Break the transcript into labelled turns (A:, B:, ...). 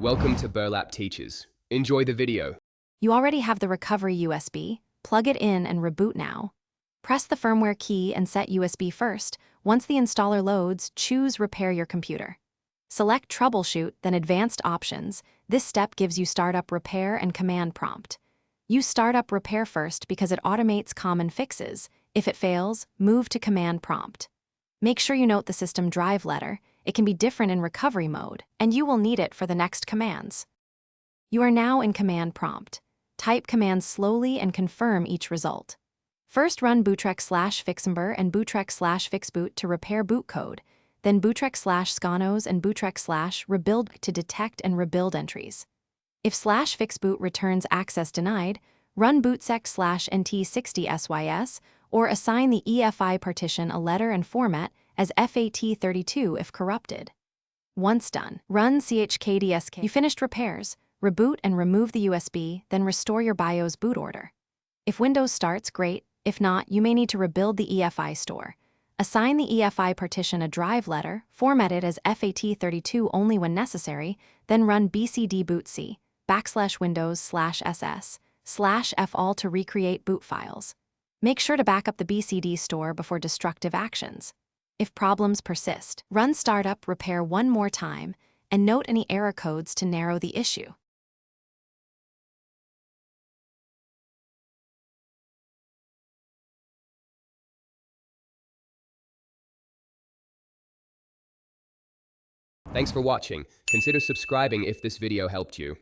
A: Welcome to Burlap Teachers. Enjoy the video.
B: You already have the recovery USB. Plug it in and reboot now. Press the firmware key and set USB first. Once the installer loads, choose Repair your computer. Select Troubleshoot, then Advanced Options. This step gives you Startup Repair and Command Prompt. Use Startup Repair first because it automates common fixes. If it fails, move to Command Prompt. Make sure you note the system drive letter. It can be different in recovery mode, and you will need it for the next commands. You are now in Command Prompt. Type commands slowly and confirm each result. First run bootrex/fixember and bootrex/fixboot to repair boot code, then bootrex/scanos and bootrex/rebuild to detect and rebuild entries. If /fixboot returns access denied, run bootsec/nt60sys or assign the EFI partition a letter and format as FAT32 if corrupted. Once done, run chkdsk. You finished repairs. Reboot and remove the USB, then restore your BIOS boot order. If Windows starts, great. If not, you may need to rebuild the EFI store. Assign the EFI partition a drive letter, format it as FAT32 only when necessary, then run bcdbootc /windows/ss/fall to recreate boot files. Make sure to back up the BCD store before destructive actions. If problems persist, run Startup Repair one more time and note any error codes to narrow the issue.
A: Thanks for watching. Consider subscribing if this video helped you.